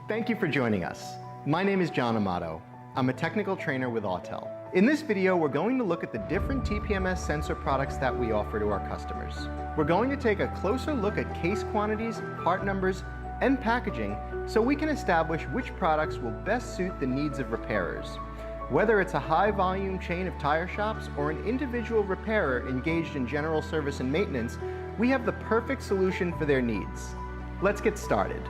Thank you for joining us. My name is John Amato. I'm a technical trainer with Autel. In this video, we're going to look at the different TPMS sensor products that we offer to our customers. We're going to take a closer look at case quantities, part numbers, and packaging so we can establish which products will best suit the needs of repairers. Whether it's a high-volume chain of tire shops or an individual repairer engaged in general service and maintenance, we have the perfect solution for their needs. Let's get started.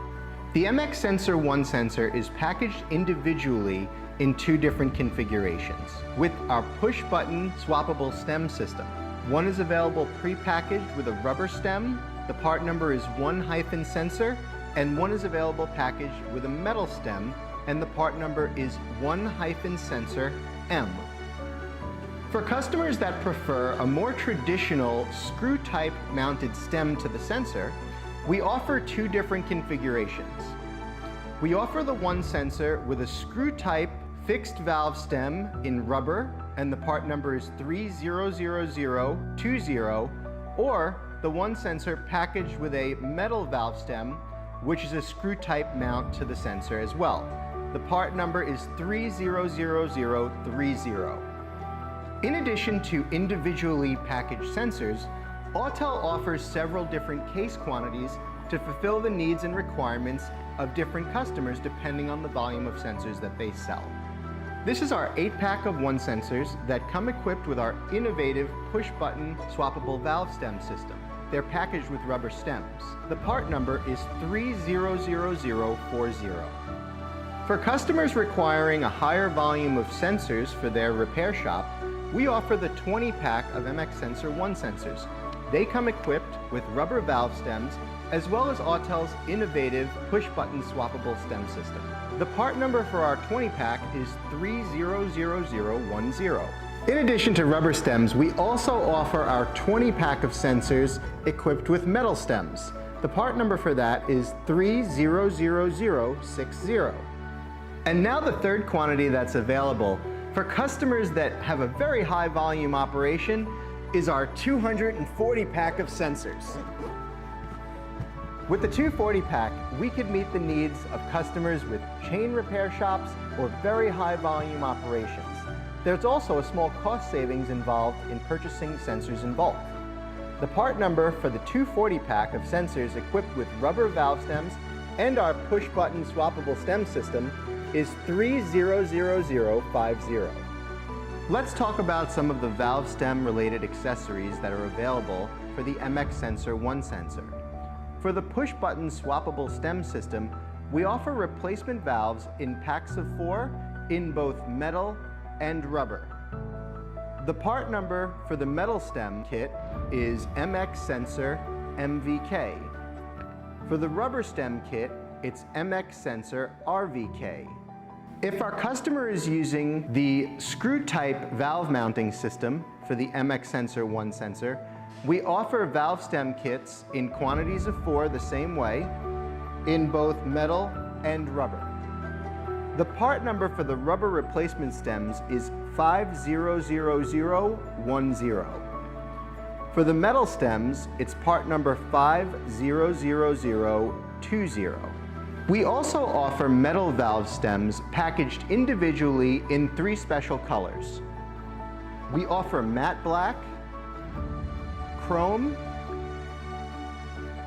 The MX Sensor 1 sensor is packaged individually in two different configurations with our push-button swappable stem system. One is available pre-packaged with a rubber stem. The part number is 1-sensor, and one is available packaged with a metal stem, and the part number is 1-sensor M. For customers that prefer a more traditional screw-type mounted stem to the sensor, we offer two different configurations. We offer the 1 sensor with a screw-type fixed valve stem in rubber, and the part number is 300020, or the 1 sensor packaged with a metal valve stem, which is a screw-type mount to the sensor as well. The part number is 300030. In addition to individually packaged sensors, Autel offers several different case quantities to fulfill the needs and requirements of different customers depending on the volume of sensors that they sell. This is our 8-pack of 1 sensors that come equipped with our innovative push-button swappable valve stem system. They're packaged with rubber stems. The part number is 300040. For customers requiring a higher volume of sensors for their repair shop, we offer the 20-pack of MX Sensor 1 sensors. They come equipped with rubber valve stems as well as Autel's innovative push-button swappable stem system. The part number for our 20-pack is 300010. In addition to rubber stems, we also offer our 20-pack of sensors equipped with metal stems. The part number for that is 300060. And now the third quantity that's available for customers that have a very high volume operation is our 240-pack of sensors. With the 240-pack, we could meet the needs of customers with chain repair shops or very high volume operations. There's also a small cost savings involved in purchasing sensors in bulk. The part number for the 240-pack of sensors equipped with rubber valve stems and our push-button swappable stem system is 300050. Let's talk about some of the valve stem related accessories that are available for the MX Sensor 1 sensor. For the push-button swappable stem system, we offer replacement valves in packs of 4 in both metal and rubber. The part number for the metal stem kit is MX Sensor MVK. For the rubber stem kit, it's MX Sensor RVK. If our customer is using the screw-type valve mounting system for the MX Sensor 1 sensor, we offer valve stem kits in quantities of 4 the same way, in both metal and rubber. The part number for the rubber replacement stems is 500010. For the metal stems, it's part number 500020. We also offer metal valve stems packaged individually in 3 special colors. We offer matte black, chrome,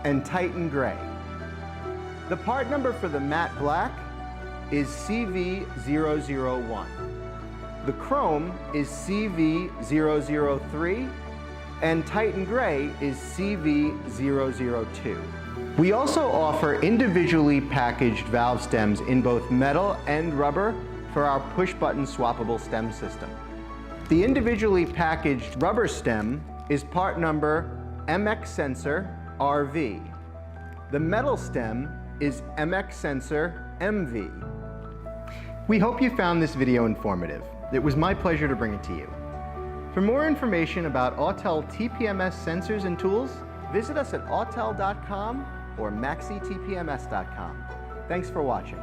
and Titan gray. The part number for the matte black is CV001. The chrome is CV003, and Titan gray is CV002. We also offer individually packaged valve stems in both metal and rubber for our push-button swappable stem system. The individually packaged rubber stem is part number MX Sensor RV. The metal stem is MX Sensor MV. We hope you found this video informative. It was my pleasure to bring it to you. For more information about Autel TPMS sensors and tools, visit us at autel.com or maxitpms.com. Thanks for watching.